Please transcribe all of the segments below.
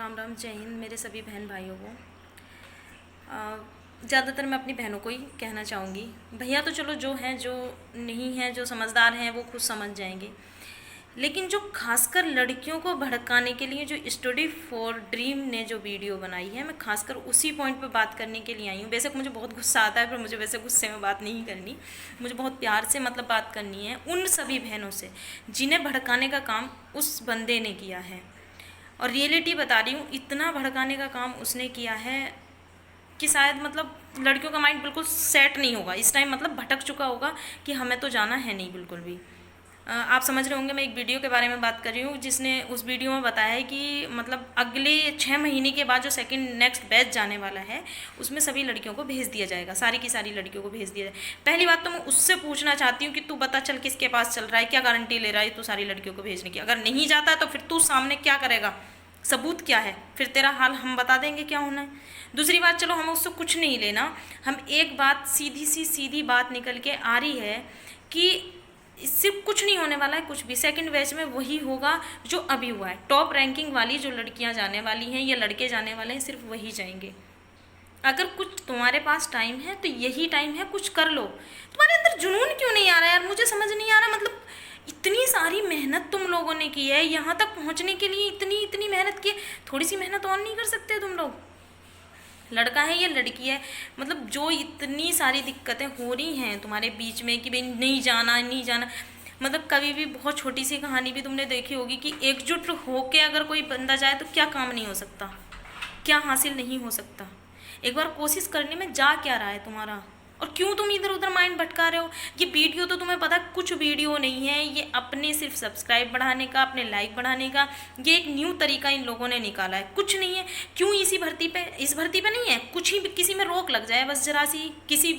राम राम, जय हिंद मेरे सभी बहन भाइयों को। ज़्यादातर मैं अपनी बहनों को ही कहना चाहूँगी। भैया तो चलो जो हैं, जो नहीं हैं, जो समझदार हैं वो खुद समझ जाएंगे। लेकिन जो खासकर लड़कियों को भड़काने के लिए जो स्टडी फॉर ड्रीम ने जो वीडियो बनाई है, मैं खासकर उसी पॉइंट पे बात करने के लिए आई हूँ। बेशक मुझे बहुत गुस्सा आता है, पर मुझे वैसे गुस्से में बात नहीं करनी। मुझे बहुत प्यार से मतलब बात करनी है उन सभी बहनों से जिन्हें भड़काने का काम उस बंदे ने किया है। और रियलिटी बता रही हूँ, इतना भड़काने का काम उसने किया है कि शायद मतलब लड़कियों का माइंड बिल्कुल सेट नहीं होगा इस टाइम, मतलब भटक चुका होगा कि हमें तो जाना है नहीं बिल्कुल भी। आप समझ रहे होंगे मैं एक वीडियो के बारे में बात कर रही हूँ, जिसने उस वीडियो में बताया है कि मतलब अगले 6 महीने के बाद जो सेकंड नेक्स्ट बैच जाने वाला है उसमें सभी लड़कियों को भेज दिया जाएगा, सारी की सारी लड़कियों को भेज दिया जाए। पहली बात तो मैं उससे पूछना चाहती हूँ कि तू बता, चल किसके पास चल रहा है, क्या गारंटी ले रहा है तू सारी लड़कियों को भेजने की? अगर नहीं जाता है तो फिर तू सामने क्या करेगा, सबूत क्या है? फिर तेरा हाल हम बता देंगे क्या होना है। दूसरी बात, चलो हमें उससे कुछ नहीं लेना, हम एक बात सीधी बात निकल के आ रही है कि इससे कुछ नहीं होने वाला है, कुछ भी। सेकंड बैच में वही होगा जो अभी हुआ है। टॉप रैंकिंग वाली जो लड़कियां जाने वाली हैं या लड़के जाने वाले हैं, सिर्फ वही जाएंगे। अगर कुछ तुम्हारे पास टाइम है तो यही टाइम है, कुछ कर लो। तुम्हारे अंदर जुनून क्यों नहीं आ रहा यार, मुझे समझ नहीं आ रहा। मतलब इतनी सारी मेहनत तुम लोगों ने की है यहाँ तक पहुँचने के लिए, इतनी इतनी मेहनत की है, थोड़ी सी मेहनत और नहीं कर सकते तुम लोग? लड़का है या लड़की है, मतलब जो इतनी सारी दिक्कतें हो रही हैं तुम्हारे बीच में कि भाई नहीं जाना नहीं जाना। मतलब कभी भी बहुत छोटी सी कहानी भी तुमने देखी होगी कि एकजुट होके अगर कोई बंदा जाए तो क्या काम नहीं हो सकता, क्या हासिल नहीं हो सकता। एक बार कोशिश करने में जा क्या रहा है तुम्हारा, और क्यों तुम इधर उधर माइंड भटका रहे हो? ये वीडियो तो तुम्हें पता कुछ वीडियो नहीं है, ये अपने सिर्फ सब्सक्राइब बढ़ाने का, अपने लाइक बढ़ाने का ये एक न्यू तरीका इन लोगों ने निकाला है, कुछ नहीं है। क्यों इसी भर्ती पे, इस भर्ती पे नहीं है, कुछ ही किसी में रोक लग जाए बस जरा सी किसी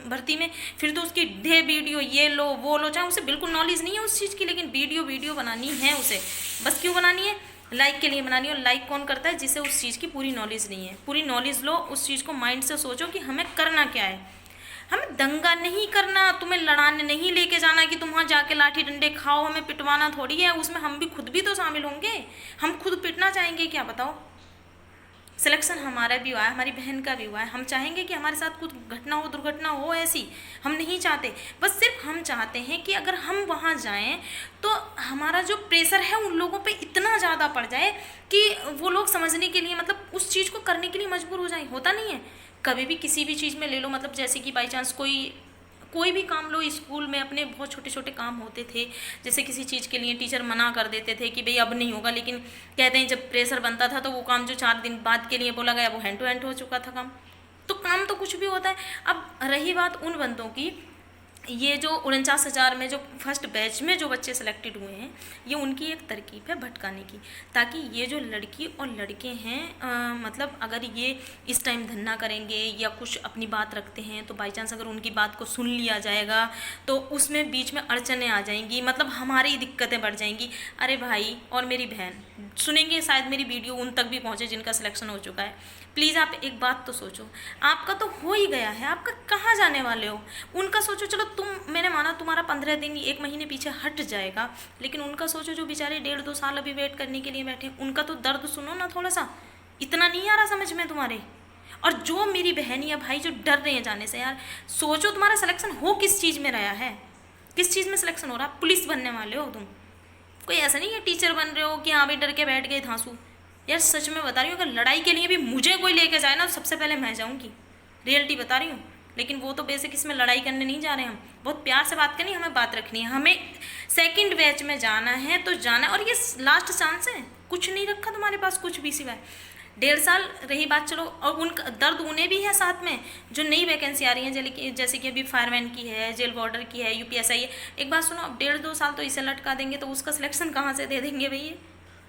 भर्ती में, फिर तो उसकी ढेर वीडियो ये लो वो लो, चाहे उसे बिल्कुल नॉलेज नहीं है उस चीज़ की, लेकिन वीडियो बनानी है उसे। बस क्यों बनानी है? लाइक के लिए बनानी है। और लाइक कौन करता है? जिसे उस चीज़ की पूरी नॉलेज नहीं है। पूरी नॉलेज लो, उस चीज़ को माइंड से सोचो कि हमें करना क्या है। हमें दंगा नहीं करना, तुम्हें लड़ाने नहीं लेके जाना कि तुम वहाँ जाके लाठी डंडे खाओ, हमें पिटवाना थोड़ी है। उसमें हम भी खुद भी तो शामिल होंगे, हम खुद पिटना चाहेंगे क्या? बताओ। सिलेक्शन हमारा भी हुआ है, हमारी बहन का भी हुआ है, हम चाहेंगे कि हमारे साथ कुछ घटना हो, दुर्घटना हो ऐसी? हम नहीं चाहते। बस सिर्फ हम चाहते हैं कि अगर हम वहाँ जाएं तो हमारा जो प्रेशर है उन लोगों पे इतना ज़्यादा पड़ जाए कि वो लोग समझने के लिए, मतलब उस चीज़ को करने के लिए मजबूर हो जाए। होता नहीं है कभी भी किसी भी चीज़ में ले लो, मतलब जैसे कि बाई चांस कोई भी काम लो, स्कूल में अपने बहुत छोटे छोटे काम होते थे, जैसे किसी चीज़ के लिए टीचर मना कर देते थे कि भाई अब नहीं होगा, लेकिन कहते हैं जब प्रेशर बनता था तो वो काम जो 4 दिन बाद के लिए बोला गया वो हैंड टू हैंड हो चुका था काम। तो काम तो कुछ भी होता है। अब रही बात उन बंदों की, ये जो 49,000 में जो फर्स्ट बैच में जो बच्चे सेलेक्टेड हुए हैं, ये उनकी एक तरकीब है भटकाने की, ताकि ये जो लड़की और लड़के हैं मतलब अगर ये इस टाइम धन्ना करेंगे या कुछ अपनी बात रखते हैं तो बाई चांस अगर उनकी बात को सुन लिया जाएगा तो उसमें बीच में अड़चनें आ जाएंगी, मतलब हमारी दिक्कतें बढ़ जाएंगी। अरे भाई और मेरी बहन सुनेंगे शायद मेरी वीडियो उन तक भी पहुँचे जिनका सिलेक्शन हो चुका है। प्लीज़ आप एक बात तो सोचो, आपका तो हो ही गया है, आपका कहाँ जाने वाले हो? उनका सोचो। चलो मैंने माना तुम्हारा 15 दिन 1 महीने पीछे हट जाएगा, लेकिन उनका सोचो जो बेचारे 1.5-2 साल अभी वेट करने के लिए बैठे, उनका तो दर्द सुनो ना थोड़ा सा। इतना नहीं आ रहा समझ में तुम्हारे? और जो मेरी बहन या भाई जो डर रहे हैं जाने से, यार सोचो तुम्हारा सिलेक्शन हो किस चीज़ में रहा है, किस चीज़ में सिलेक्शन हो रहा? पुलिस बनने वाले हो तुम, कोई ऐसा नहीं है टीचर बन रहे हो कि हाँ भाई डर के बैठ गए धांसू। यार सच में बता रही हूँ, अगर लड़ाई के लिए भी मुझे कोई लेके जाए ना तो सबसे पहले मैं जाऊँगी, रियलिटी बता रही हूँ। लेकिन वो तो बेसिक इसमें लड़ाई करने नहीं जा रहे हम, बहुत प्यार से बात करनी, हमें बात रखनी है, हमें सेकंड बैच में जाना है तो जाना है। और ये लास्ट चांस है, कुछ नहीं रखा तुम्हारे पास कुछ भी सिवाय 1.5 साल। रही बात, चलो और उनका दर्द उन्हें भी है साथ में जो नई वैकेंसी आ रही है, जैसे कि अभी फायरमैन की है, जेल वार्डर की है, यूपीएसआई है। एक बात सुनो, अब 1.5-2 साल तो इसे लटका देंगे तो उसका सिलेक्शन कहाँ से दे देंगे भैया?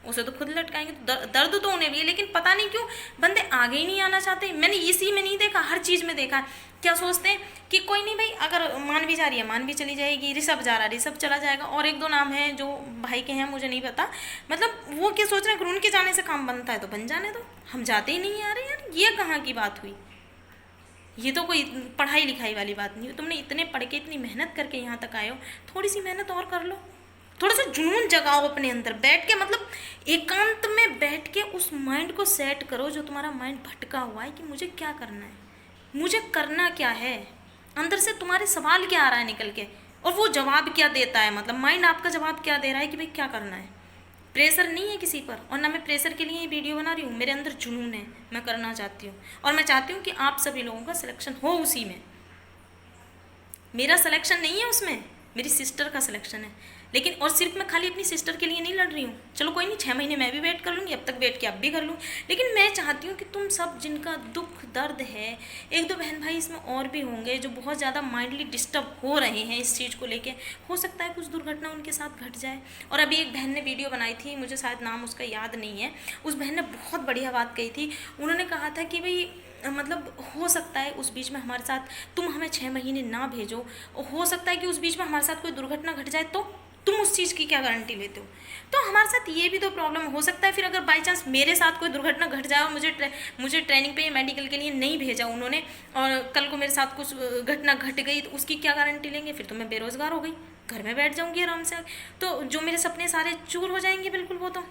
उसे तो खुद लटकाएंगे। तो दर्द तो उन्हें भी है, लेकिन पता नहीं क्यों बंदे आगे ही नहीं आना चाहते। मैंने इसी में नहीं देखा, हर चीज़ में देखा। क्या सोचते हैं कि कोई नहीं भाई, अगर मान भी जा रही है मान भी चली जाएगी, ऋषभ जा रहा है ऋषभ चला जाएगा, और 1-2 नाम हैं जो भाई के हैं मुझे नहीं पता। मतलब वो क्या सोच रहे हैं, अगर उनके जाने से काम बनता है तो बन जाने दो, हम जाते ही नहीं आ रहे यार। ये कहाँ की बात हुई? ये तो कोई पढ़ाई लिखाई वाली बात नहीं हुई। तुमने इतने पढ़ के इतनी मेहनत करके यहाँ तक आए हो, थोड़ी सी मेहनत और कर लो, थोड़ा सा जुनून जगाओ अपने अंदर बैठ के, मतलब एकांत में बैठ के उस माइंड को सेट करो जो तुम्हारा माइंड भटका हुआ है कि मुझे क्या करना है, मुझे करना क्या है, अंदर से तुम्हारे सवाल क्या आ रहा है निकल के, और वो जवाब क्या देता है, मतलब माइंड आपका जवाब क्या दे रहा है कि भाई क्या करना है। प्रेशर नहीं है किसी पर, और ना मैं प्रेशर के लिए ये वीडियो बना रही हूँ, मेरे अंदर जुनून है, मैं करना चाहती हूँ, और मैं चाहती हूँ कि आप सभी लोगों का सिलेक्शन हो उसी में। मेरा सिलेक्शन नहीं है उसमें, मेरी सिस्टर का सिलेक्शन है। लेकिन और सिर्फ मैं खाली अपनी सिस्टर के लिए नहीं लड़ रही हूँ, चलो कोई नहीं 6 महीने मैं भी वेट कर लूँगी, अब तक वेट किया अब भी कर लूँ, लेकिन मैं चाहती हूँ कि तुम सब जिनका दुख दर्द है, एक दो बहन भाई इसमें और भी होंगे जो बहुत ज़्यादा माइंडली डिस्टर्ब हो रहे हैं इस चीज़ को लेके, हो सकता है कुछ दुर्घटना उनके साथ घट जाए। और अभी एक बहन ने वीडियो बनाई थी, मुझे शायद नाम उसका याद नहीं है, उस बहन ने बहुत बढ़िया बात कही थी। उन्होंने कहा था कि भाई मतलब हो सकता है उस बीच में हमारे साथ तुम हमें 6 महीने ना भेजो, हो सकता है कि उस बीच में हमारे साथ कोई दुर्घटना घट जाए, तो तुम उस चीज़ की क्या गारंटी लेते हो। तो हमारे साथ ये भी तो प्रॉब्लम हो सकता है। फिर अगर बाई चांस मेरे साथ कोई दुर्घटना घट जाए और मुझे ट्रेनिंग पे मेडिकल के लिए नहीं भेजा उन्होंने, और कल को मेरे साथ कुछ घटना घट गई, तो उसकी क्या गारंटी लेंगे। फिर तो मैं बेरोज़गार हो गई, घर में बैठ जाऊँगी आराम से, तो जो मेरे सपने सारे चूर हो जाएंगे बिल्कुल, वो तो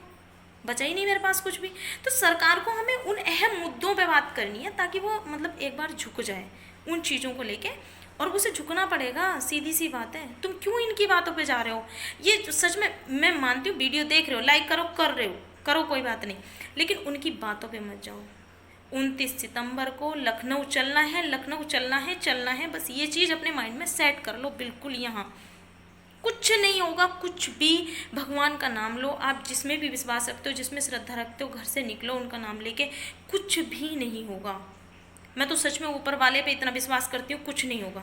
बचा ही नहीं मेरे पास कुछ भी। तो सरकार को हमें उन अहम मुद्दों पे बात करनी है ताकि वो मतलब एक बार झुक जाए उन चीज़ों को लेके, और उसे झुकना पड़ेगा, सीधी सी बात है। तुम क्यों इनकी बातों पे जा रहे हो। ये सच में मैं मानती हूँ, वीडियो देख रहे हो, लाइक करो, कर रहे हो, करो, कोई बात नहीं, लेकिन उनकी बातों पे मत जाओ। 29 सितंबर को लखनऊ चलना है, लखनऊ चलना है, चलना है, बस ये चीज़ अपने माइंड में सेट कर लो बिल्कुल। यहाँ कुछ नहीं होगा, कुछ भी। भगवान का नाम लो, आप जिसमें भी विश्वास रखते हो, जिसमें श्रद्धा रखते हो, घर से निकलो उनका नाम लेके, कुछ भी नहीं होगा। मैं तो सच में ऊपर वाले पे इतना विश्वास करती हूँ, कुछ नहीं होगा।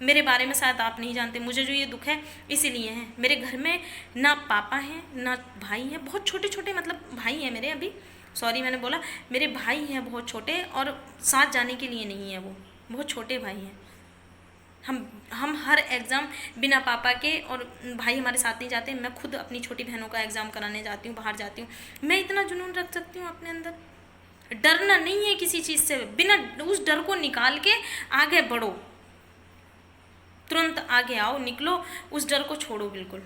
मेरे बारे में शायद आप नहीं जानते, मुझे जो ये दुख है इसीलिए है। मेरे घर में ना पापा हैं ना भाई हैं, बहुत छोटे छोटे, मतलब भाई हैं मेरे, अभी सॉरी मैंने बोला, मेरे भाई हैं बहुत छोटे, और साथ जाने के लिए नहीं है, वो बहुत छोटे भाई हैं। हम हर एग्ज़ाम बिना पापा के, और भाई हमारे साथ नहीं जाते, मैं खुद अपनी छोटी बहनों का एग्ज़ाम कराने जाती हूँ, बाहर जाती हूँ। मैं इतना जुनून रख सकती हूँ अपने अंदर, डरना नहीं है किसी चीज़ से, बिना उस डर को निकाल के आगे बढ़ो, तुरंत आगे आओ, निकलो, उस डर को छोड़ो बिल्कुल।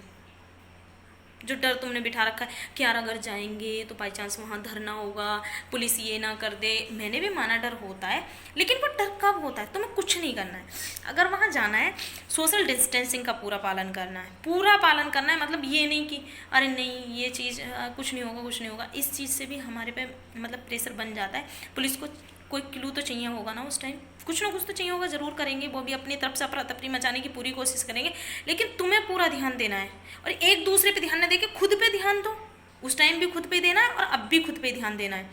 जो डर तुमने बिठा रखा है कि यार अगर जाएंगे तो बाई चांस वहाँ धरना होगा, पुलिस ये ना कर दे, मैंने भी माना डर होता है, लेकिन वो डर कब होता है, तुम्हें कुछ नहीं करना है। अगर वहाँ जाना है, सोशल डिस्टेंसिंग का पूरा पालन करना है, पूरा पालन करना है। मतलब ये नहीं कि अरे नहीं ये चीज़ कुछ नहीं होगा, कुछ नहीं होगा, इस चीज़ से भी हमारे पे मतलब प्रेशर बन जाता है। पुलिस को कोई क्लू तो चाहिए होगा ना उस टाइम, कुछ ना कुछ तो चाहिए होगा, ज़रूर करेंगे, वो भी अपनी तरफ से अफरा तफरी मचाने की पूरी कोशिश करेंगे, लेकिन तुम्हें पूरा ध्यान देना है। और एक दूसरे पे ध्यान न देके खुद पे ध्यान दो, उस टाइम भी खुद पे देना है और अब भी खुद पे ध्यान देना है।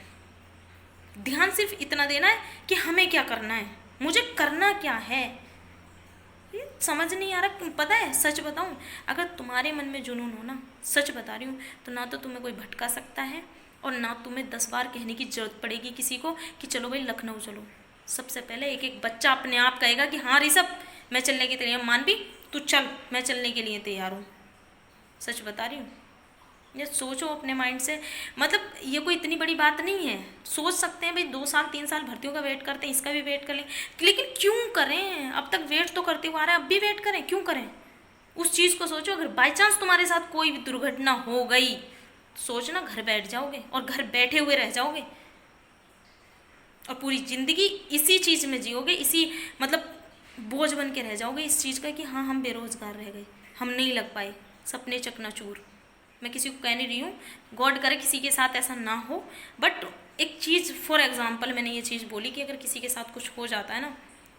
ध्यान सिर्फ इतना देना है कि हमें क्या करना है, मुझे करना क्या है। ये समझ नहीं आ रहा, पता है सच बताऊं, अगर तुम्हारे मन में जुनून हो ना, सच बता रही हूँ, तो ना तो तुम्हें कोई भटका सकता है, और ना तुम्हें 10 बार कहने की जरूरत पड़ेगी किसी को कि चलो भाई लखनऊ चलो। सबसे पहले एक एक बच्चा अपने आप कहेगा कि हाँ ऋषभ मैं चलने के तैयार, मानवी तू चल मैं चलने के लिए तैयार हूँ। सच बता रही हूँ, ये सोचो अपने माइंड से, मतलब ये कोई इतनी बड़ी बात नहीं है। सोच सकते हैं भाई 2 साल 3 साल भर्तियों का वेट करते हैं, इसका भी वेट कर लें, लेकिन क्यों करें, अब तक वेट तो करते हुए आ रहे हैं, अब भी वेट करें, क्यों करें। उस चीज़ को सोचो, अगर बाई चांस तुम्हारे साथ कोई भी दुर्घटना हो गई, सोचना घर बैठ जाओगे और घर बैठे हुए रह जाओगे, और पूरी ज़िंदगी इसी चीज़ में जियोगे, इसी मतलब बोझ बन के रह जाओगे इस चीज़ का कि हाँ हम बेरोज़गार रह गए, हम नहीं लग पाए, सपने चकनाचूर। मैं किसी को कह नहीं रही हूँ, गॉड करे किसी के साथ ऐसा ना हो, बट एक चीज़ फॉर एग्जांपल मैंने ये चीज़ बोली कि अगर किसी के साथ कुछ हो जाता है ना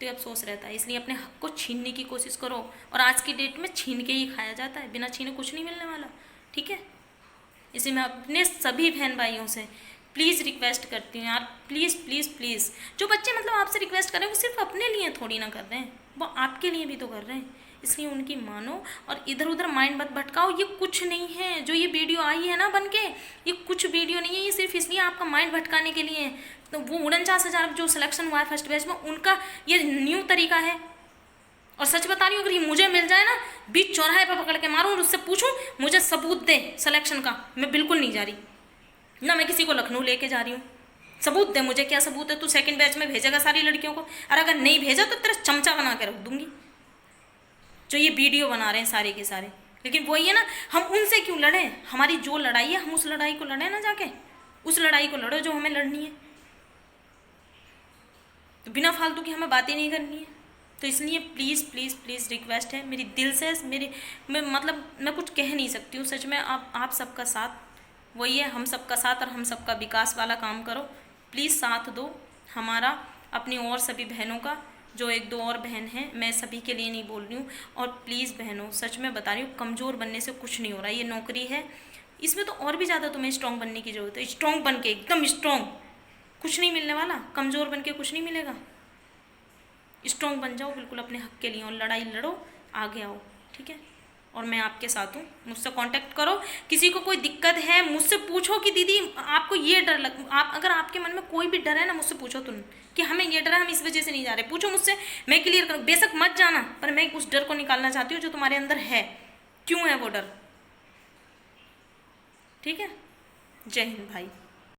तो ये अफसोस रहता है, इसलिए अपने हक को छीनने की कोशिश करो। और आज की डेट में छीन के ही खाया जाता है, बिना छीने कुछ नहीं मिलने वाला, ठीक है। इसलिए मैं अपने सभी बहन भाइयों से प्लीज़ रिक्वेस्ट करती हूँ यार, प्लीज़ प्लीज़ प्लीज़, जो बच्चे मतलब आपसे रिक्वेस्ट कर रहे हैं वो सिर्फ अपने लिए थोड़ी ना कर रहे हैं, वो आपके लिए भी तो कर रहे हैं, इसलिए उनकी मानो और इधर उधर माइंड मत भटकाओ। ये कुछ नहीं है, जो ये वीडियो आई है ना बन के, ये कुछ वीडियो नहीं है, ये सिर्फ इसलिए आपका माइंड भटकाने के लिए है। तो वो 49,000 जो सिलेक्शन हुआ है फर्स्ट बैच में, उनका ये न्यू तरीका है। और सच बता रही हूँ, अगर ये मुझे मिल जाए ना, बीच चौराहे पर पकड़ के मारूँ और उससे पूछूँ मुझे सबूत दे सिलेक्शन का, मैं बिल्कुल नहीं जा रही ना, मैं किसी को लखनऊ लेके जा रही हूँ। सबूत दे मुझे, क्या सबूत है, तू सेकंड बैच में भेजेगा सारी लड़कियों को, और अगर नहीं भेजा तो तेरा चमचा बना के रख दूंगी। जो ये वीडियो बना रहे हैं सारे के सारे, लेकिन वही है ना, हम उनसे क्यों लड़ें? हमारी जो लड़ाई है हम उस लड़ाई को लड़ें ना, जाके उस लड़ाई को लड़ो जो हमें लड़नी है। तो बिना फालतू की हमें बातें नहीं करनी है। तो इसलिए प्लीज़ प्लीज़ प्लीज़ रिक्वेस्ट है मेरी दिल से, मैं कुछ कह नहीं सकती हूँ सच में। आप सबका साथ वही है, हम सबका साथ और हम सबका विकास वाला काम करो। प्लीज़ साथ दो हमारा, अपनी और सभी बहनों का, जो एक दो और बहन हैं, मैं सभी के लिए नहीं बोल रही हूँ। और प्लीज़ बहनों, सच में बता रही हूँ, कमज़ोर बनने से कुछ नहीं हो रहा। ये नौकरी है, इसमें तो और भी ज़्यादा तुम्हें स्ट्रॉन्ग बनने की ज़रूरत है। स्ट्रॉन्ग बन के, एकदम स्ट्रॉन्ग, कुछ नहीं मिलने वाला, कमज़ोर बन के कुछ नहीं मिलेगा। स्ट्रॉन्ग बन जाओ बिल्कुल अपने हक के लिए और लड़ाई लड़ो, आगे आओ, ठीक है। और मैं आपके साथ हूँ, मुझसे कांटेक्ट करो। किसी को कोई दिक्कत है मुझसे पूछो कि दीदी आपको ये डर लग, आप अगर आपके मन में कोई भी डर है ना, मुझसे पूछो तुम कि हमें ये डर है, हम इस वजह से नहीं जा रहे, पूछो मुझसे, मैं क्लियर करूँ। बेशक मत जाना, पर मैं उस डर को निकालना चाहती हूँ जो तुम्हारे अंदर है। क्यों है वो डर? ठीक है। जय हिंद भाई।